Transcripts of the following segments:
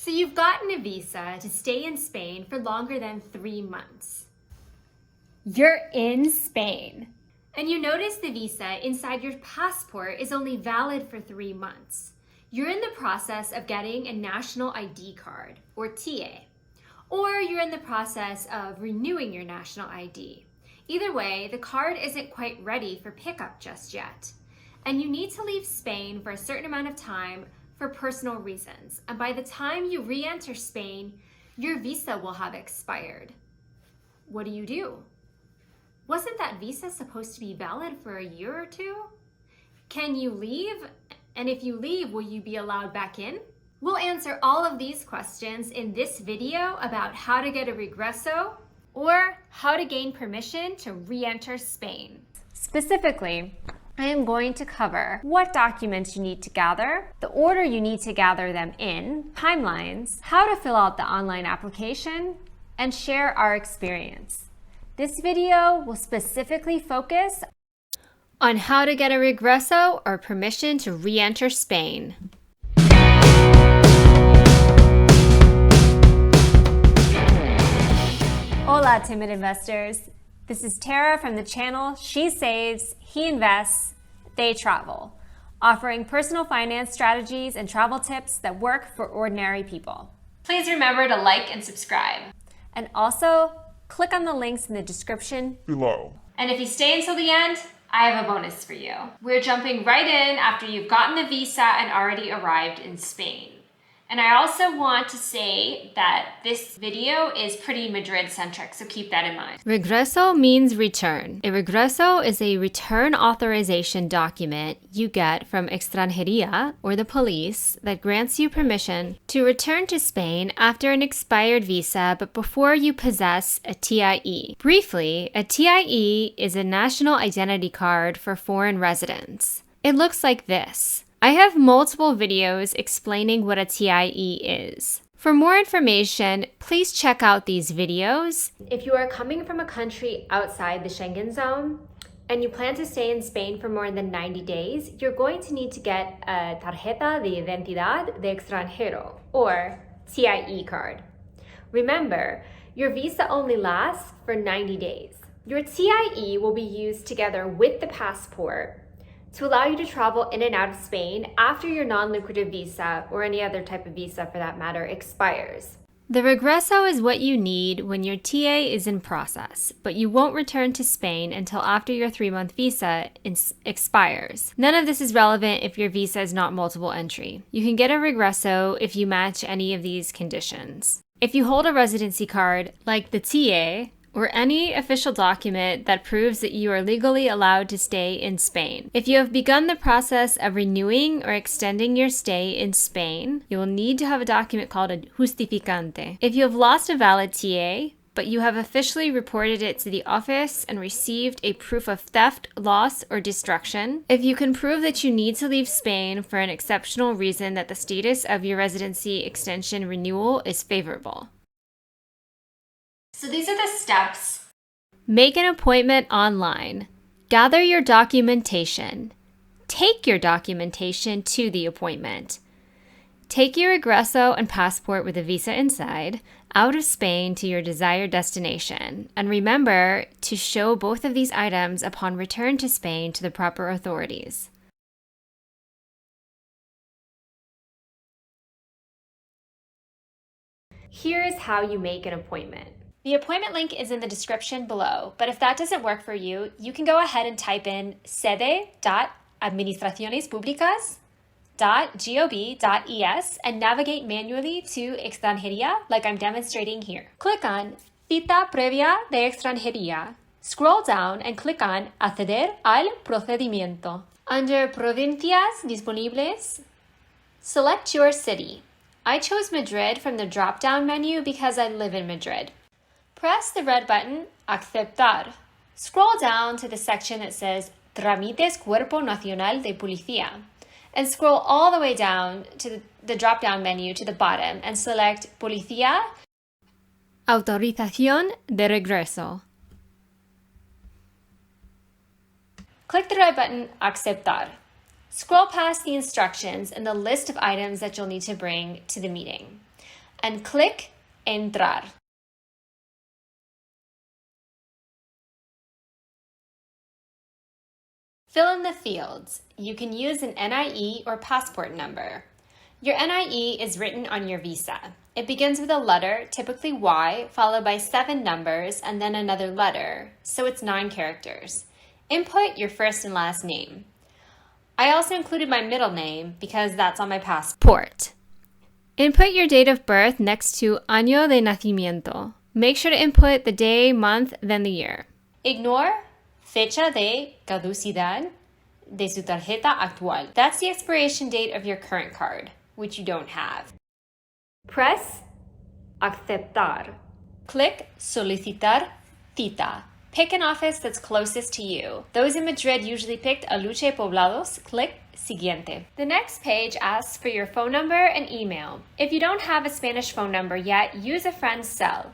So you've gotten a visa to stay in Spain for longer than 3 months. You're in Spain. And you notice the visa inside your passport is only valid for 3 months. You're in the process of getting a national ID card, or TA. Or you're in the process of renewing your national ID. Either way, the card isn't quite ready for pickup just yet. And you need to leave Spain for a certain amount of time for personal reasons. And by the time you re-enter Spain, your visa will have expired. What do? Wasn't that visa supposed to be valid for a year or two? Can you leave? And if you leave, will you be allowed back in? We'll answer all of these questions in this video about how to get a regreso or how to gain permission to re-enter Spain. Specifically, I am going to cover what documents you need to gather, the order you need to gather them in, timelines, how to fill out the online application, and share our experience. This video will specifically focus on how to get a regreso or permission to re-enter Spain. Hola, timid investors. This is Tara from the channel She Saves, He Invests, They Travel, offering personal finance strategies and travel tips that work for ordinary people. Please remember to like and subscribe. And also, click on the links in the description below. And if you stay until the end, I have a bonus for you. We're jumping right in after you've gotten the visa and already arrived in Spain. And I also want to say that this video is pretty Madrid-centric, so keep that in mind. Regreso means return. A regreso is a return authorization document you get from Extranjeria, or the police, that grants you permission to return to Spain after an expired visa, but before you possess a TIE. Briefly, a TIE is a national identity card for foreign residents. It looks like this. I have multiple videos explaining what a TIE is. For more information, please check out these videos. If you are coming from a country outside the Schengen zone and you plan to stay in Spain for more than 90 days, you're going to need to get a Tarjeta de Identidad de Extranjero, or TIE card. Remember, your visa only lasts for 90 days. Your TIE will be used together with the passport to allow you to travel in and out of Spain after your non-lucrative visa, or any other type of visa for that matter, expires. The regreso is what you need when your TA is in process, but you won't return to Spain until after your 3-month visa expires. None of this is relevant if your visa is not multiple entry. You can get a regreso if you match any of these conditions. If you hold a residency card, like the TA, or any official document that proves that you are legally allowed to stay in Spain. If you have begun the process of renewing or extending your stay in Spain, you will need to have a document called a justificante. If you have lost a valid TA, but you have officially reported it to the office and received a proof of theft, loss, or destruction, if you can prove that you need to leave Spain for an exceptional reason that the status of your residency extension renewal is favorable. So these are the steps. Make an appointment online. Gather your documentation. Take your documentation to the appointment. Take your regreso and passport with a visa inside out of Spain to your desired destination. And remember to show both of these items upon return to Spain to the proper authorities. Here is how you make an appointment. The appointment link is in the description below, but if that doesn't work for you, you can go ahead and type in sede.administracionespublicas.gov.es and navigate manually to Extranjeria like I'm demonstrating here. Click on Cita Previa de Extranjeria. Scroll down and click on Acceder al procedimiento. Under Provincias Disponibles, select your city. I chose Madrid from the drop-down menu because I live in Madrid. Press the red button, Aceptar. Scroll down to the section that says Trámites Cuerpo Nacional de Policía, and scroll all the way down to the drop-down menu to the bottom and select Policía, Autorización de Regreso. Click the red button, Aceptar. Scroll past the instructions and the list of items that you'll need to bring to the meeting. and click Entrar. Fill in the fields. You can use an NIE or passport number. Your NIE is written on your visa. It begins with a letter, typically Y, followed by 7 numbers and then another letter, so it's 9 characters. Input your first and last name. I also included my middle name because that's on my passport. Input your date of birth next to año de nacimiento. Make sure to input the day, month, then the year. Ignore fecha de caducidad de su tarjeta actual. That's the expiration date of your current card, which you don't have. Press Aceptar. Click Solicitar cita. Pick an office that's closest to you. Those in Madrid usually picked Aluche Poblados. Click Siguiente. The next page asks for your phone number and email. If you don't have a Spanish phone number yet, use a friend's cell.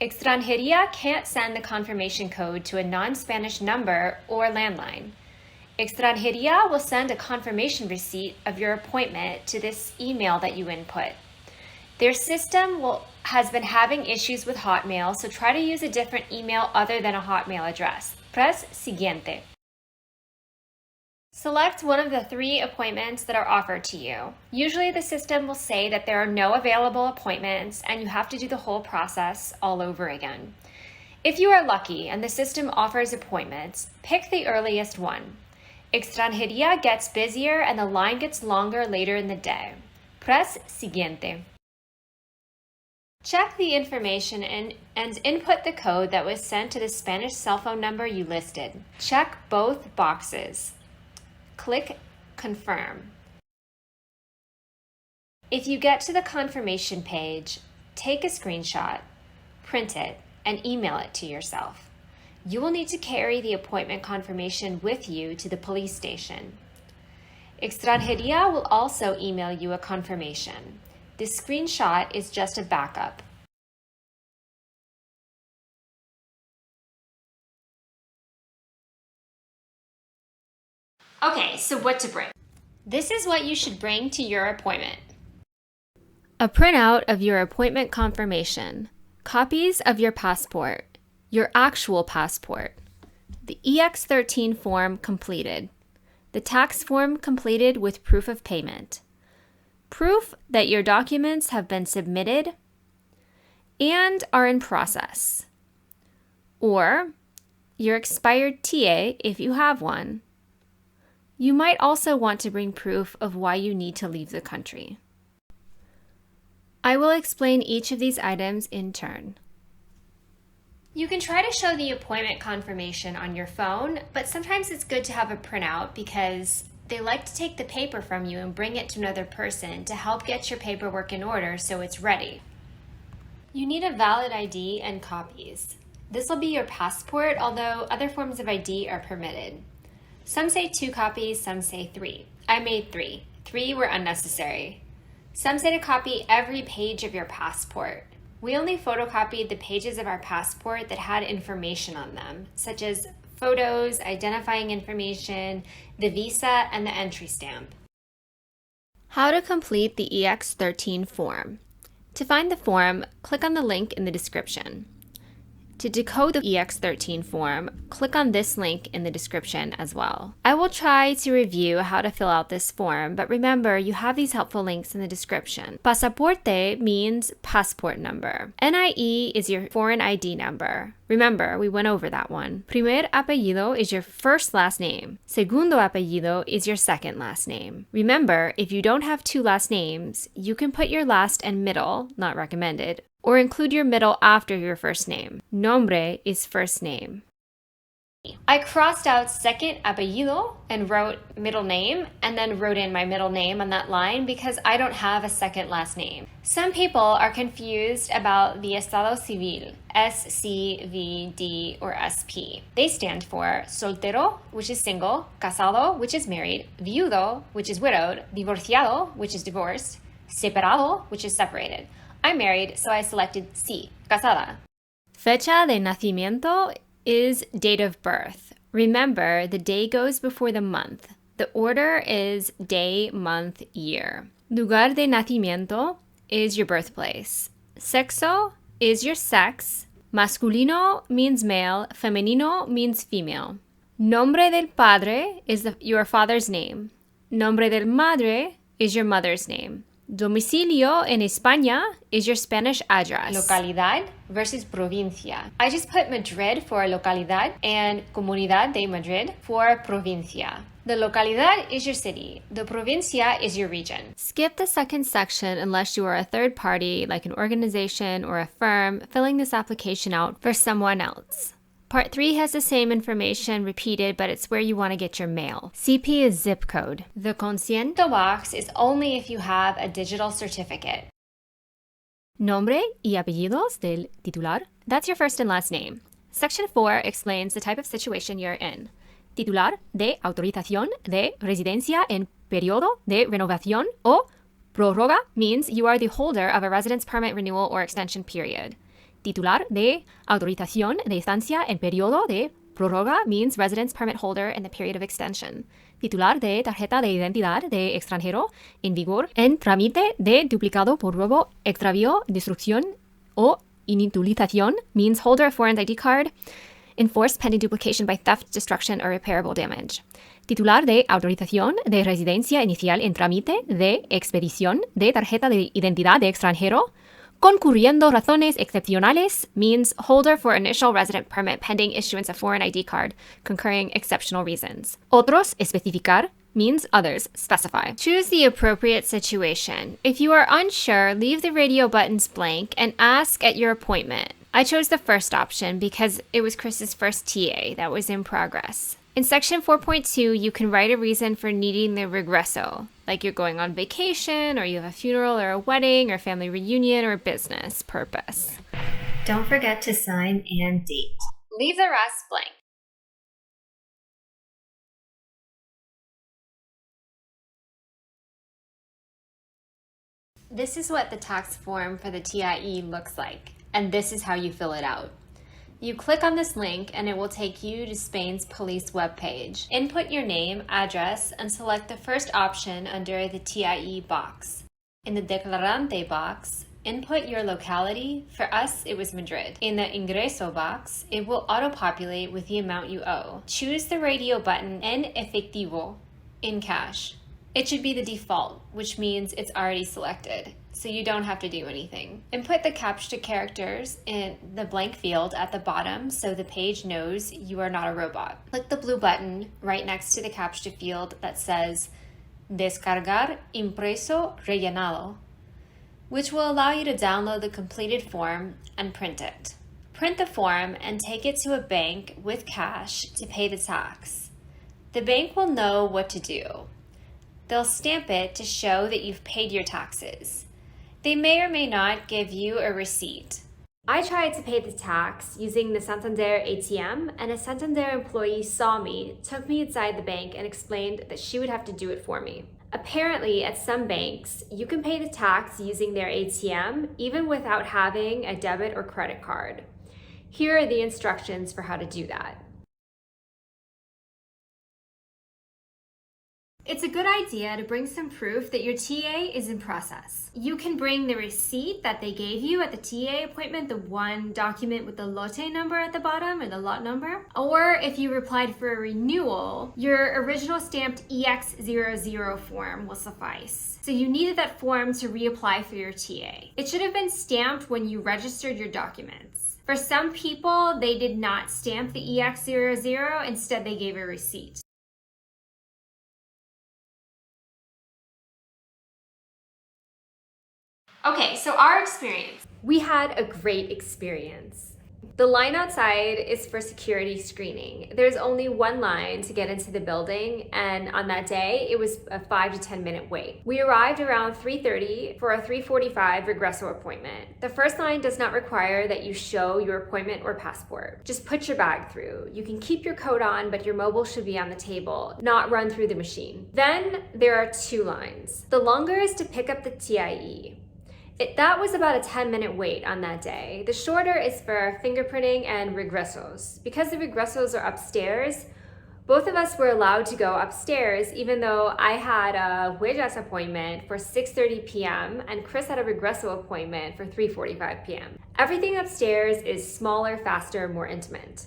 Extranjeria can't send the confirmation code to a non-Spanish number or landline. Extranjeria will send a confirmation receipt of your appointment to this email that you input. Their system has been having issues with Hotmail, so try to use a different email other than a Hotmail address. Press Siguiente. Select one of the 3 appointments that are offered to you. Usually the system will say that there are no available appointments and you have to do the whole process all over again. If you are lucky and the system offers appointments, pick the earliest one. Extranjeria gets busier and the line gets longer later in the day. Press Siguiente. Check the information and input the code that was sent to the Spanish cell phone number you listed. Check both boxes. Click Confirm. If you get to the confirmation page, take a screenshot, print it, and email it to yourself. You will need to carry the appointment confirmation with you to the police station. Extranjeria will also email you a confirmation. This screenshot is just a backup. Okay, so what to bring? This is what you should bring to your appointment. A printout of your appointment confirmation, copies of your passport, your actual passport, the EX13 form completed, the tax form completed with proof of payment, proof that your documents have been submitted and are in process, or your expired TA if you have one. You might also want to bring proof of why you need to leave the country. I will explain each of these items in turn. You can try to show the appointment confirmation on your phone, but sometimes it's good to have a printout because they like to take the paper from you and bring it to another person to help get your paperwork in order so it's ready. You need a valid ID and copies. This will be your passport, although other forms of ID are permitted. Some say 2 copies, some say 3. I made 3. 3 were unnecessary. Some say to copy every page of your passport. We only photocopied the pages of our passport that had information on them, such as photos, identifying information, the visa, and the entry stamp. How to complete the EX13 form. To find the form, click on the link in the description. To decode the EX13 form, click on this link in the description as well. I will try to review how to fill out this form, but remember you have these helpful links in the description. Pasaporte means passport number. NIE is your foreign ID number. Remember, we went over that one. Primer apellido is your first last name. Segundo apellido is your second last name. Remember, if you don't have 2 last names, you can put your last and middle, not recommended, or include your middle after your first name. Nombre is first name. I crossed out second apellido and wrote middle name, and then wrote in my middle name on that line because I don't have a second last name. Some people are confused about the Estado Civil, SCVD or SP. They stand for soltero, which is single, casado, which is married, viudo, which is widowed, divorciado, which is divorced, separado, which is separated. I'm married, so I selected C, casada. Fecha de nacimiento is date of birth. Remember, the day goes before the month. The order is day, month, year. Lugar de nacimiento, is your birthplace. Sexo is your sex. Masculino means male. Femenino means female. Nombre del padre is your father's name. Nombre del madre is your mother's name. Domicilio in España is your Spanish address. Localidad versus provincia. I just put Madrid for localidad and Comunidad de Madrid for provincia. The localidad is your city. The provincia is your region. Skip the second section unless you are a third party, like an organization or a firm, filling this application out for someone else. Part 3 has the same information repeated, but it's where you want to get your mail. CP is zip code. The consciento box is only if you have a digital certificate. Nombre y apellidos del titular. That's your first and last name. Section 4 explains the type of situation you're in. Titular de autorización de residencia en periodo de renovación o prórroga means you are the holder of a residence permit renewal or extension period. Titular de autorización de estancia en periodo de prórroga means residence permit holder in the period of extension. Titular de tarjeta de identidad de extranjero en vigor en trámite de duplicado por robo, extravío, destrucción o inutilización means holder of foreign ID card enforced pending duplication by theft, destruction, or repairable damage. Titular de autorización de residencia inicial en trámite de expedición de tarjeta de identidad de extranjero concurriendo razones excepcionales means holder for initial resident permit pending issuance of foreign ID card, concurring exceptional reasons. Otros especificar means others specify. Choose the appropriate situation. If you are unsure, leave the radio buttons blank and ask at your appointment. I chose the first option because it was Chris's first TA that was in progress. In section 4.2, you can write a reason for needing the regreso, like you're going on vacation, or you have a funeral or a wedding, or family reunion, or business purpose. Don't forget to sign and date. Leave the rest blank. This is what the tax form for the TIE looks like, and this is how you fill it out. You click on this link and it will take you to Spain's police webpage. Input your name, address, and select the first option under the TIE box. In the Declarante box, input your locality. For us, it was Madrid. In the Ingreso box, it will auto-populate with the amount you owe. Choose the radio button en efectivo, in cash. It should be the default, which means it's already selected, so you don't have to do anything. Input the CAPTCHA characters in the blank field at the bottom so the page knows you are not a robot. Click the blue button right next to the CAPTCHA field that says Descargar impreso rellenado, which will allow you to download the completed form and print it. Print the form and take it to a bank with cash to pay the tax. The bank will know what to do. They'll stamp it to show that you've paid your taxes. They may or may not give you a receipt. I tried to pay the tax using the Santander ATM, and a Santander employee saw me, took me inside the bank, and explained that she would have to do it for me. Apparently, at some banks, you can pay the tax using their ATM even without having a debit or credit card. Here are the instructions for how to do that. It's a good idea to bring some proof that your TA is in process. You can bring the receipt that they gave you at the TA appointment, the one document with the lote number at the bottom or the lot number. Or if you applied for a renewal, your original stamped EX00 form will suffice. So you needed that form to reapply for your TA. It should have been stamped when you registered your documents. For some people, they did not stamp the EX00, instead they gave a receipt. Okay, so our experience. We had a great experience. The line outside is for security screening. There's only one line to get into the building, and on that day, it was a 5 to 10 minute wait. We arrived around 3:30 for a 3:45 Regreso appointment. The first line does not require that you show your appointment or passport. Just put your bag through. You can keep your coat on, but your mobile should be on the table, not run through the machine. Then there are two lines. The longer is to pick up the TIE. That was about a 10-minute wait on that day. The shorter is for fingerprinting and regresos. Because the regresos are upstairs, Both of us were allowed to go upstairs, even though I had a huellas appointment for 6:30 p.m. and Chris had a regreso appointment for 3:45 p.m. Everything upstairs is smaller, faster, more intimate.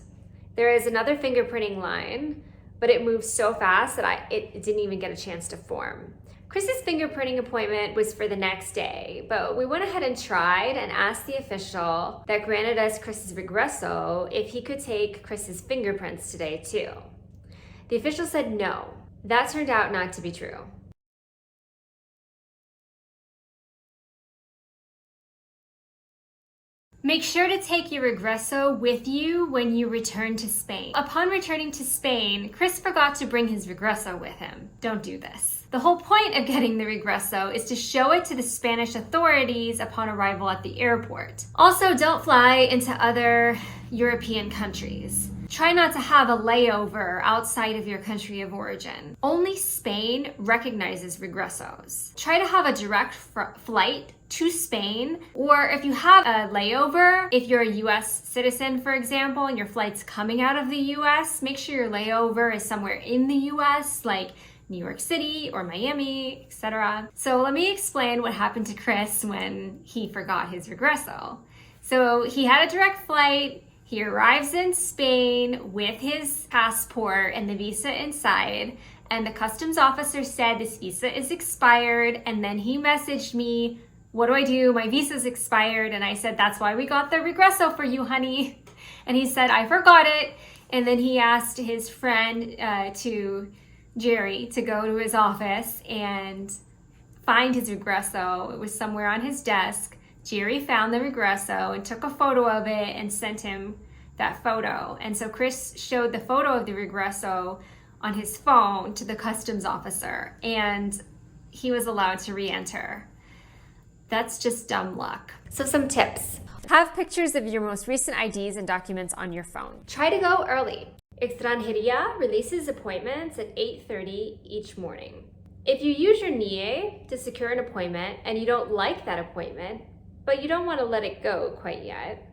There is another fingerprinting line, but it moves so fast that it didn't even get a chance to form. Chris's fingerprinting appointment was for the next day, but we went ahead and tried and asked the official that granted us Chris's regreso if he could take Chris's fingerprints today too. The official said no. That turned out not to be true. Make sure to take your regreso with you when you return to Spain. Upon returning to Spain, Chris forgot to bring his regreso with him. Don't do this. The whole point of getting the regreso is to show it to the Spanish authorities upon arrival at the airport. Also, don't fly into other European countries. Try not to have a layover outside of your country of origin. Only Spain recognizes regresos. Try to have a direct flight to Spain, or if you have a layover, if you're a US citizen, for example, and your flight's coming out of the US, make sure your layover is somewhere in the US, like New York City or Miami, etc. So let me explain what happened to Chris when he forgot his regreso. So he had a direct flight. He arrives in Spain with his passport and the visa inside, and the customs officer said this visa is expired, and then he messaged me, what do I do? My visa's expired. And I said, that's why we got the regreso for you, honey. And he said, I forgot it. And then he asked his friend, Jerry, to go to his office and find his regreso. It was somewhere on his desk. Jerry found the regreso and took a photo of it and sent him that photo. And so Chris showed the photo of the regreso on his phone to the customs officer, and he was allowed to re-enter. That's just dumb luck. So some tips. Have pictures of your most recent IDs and documents on your phone. Try to go early. Extranjeria releases appointments at 8:30 each morning. If you use your NIE to secure an appointment and you don't like that appointment, but you don't want to let it go quite yet,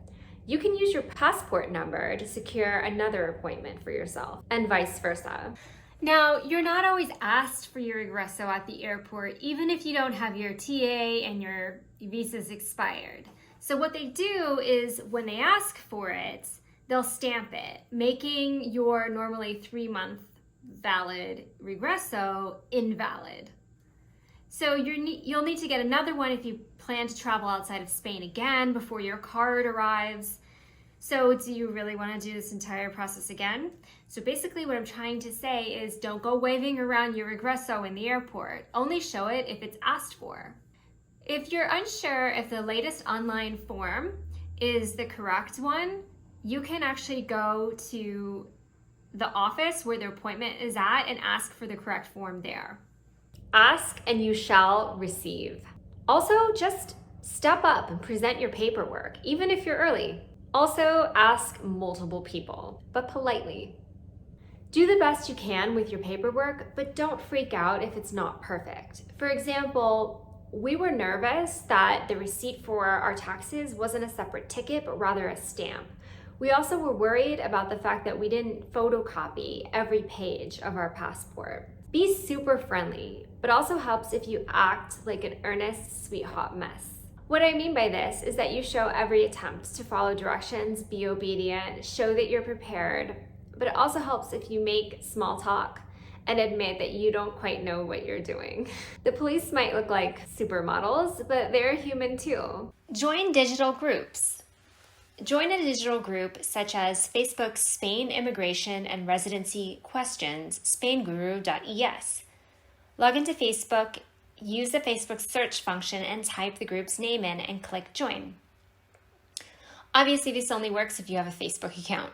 you can use your passport number to secure another appointment for yourself, and vice versa. Now, you're not always asked for your regreso at the airport, even if you don't have your TA and your visa's expired. So what they do is when they ask for it, they'll stamp it, making your normally 3-month valid regreso invalid. So you'll need to get another one if you plan to travel outside of Spain again before your card arrives. So do you really want to do this entire process again? So basically what I'm trying to say is don't go waving around your regreso in the airport. Only show it if it's asked for. If you're unsure if the latest online form is the correct one, you can actually go to the office where the appointment is at and ask for the correct form there. Ask and you shall receive. Also, just step up and present your paperwork, even if you're early. Also, ask multiple people, but politely. Do the best you can with your paperwork, but don't freak out if it's not perfect. For example, we were nervous that the receipt for our taxes wasn't a separate ticket, but rather a stamp. We also were worried about the fact that we didn't photocopy every page of our passport. Be super friendly, but also helps if you act like an earnest, sweet, hot mess. What I mean by this is that you show every attempt to follow directions, be obedient, show that you're prepared, but it also helps if you make small talk and admit that you don't quite know what you're doing. The police might look like supermodels, but they're human too. Join digital groups. Join a digital group such as Facebook's Spain Immigration and Residency Questions, SpainGuru.es. Log into Facebook, use the Facebook search function and type the group's name in and click join. Obviously, this only works if you have a Facebook account.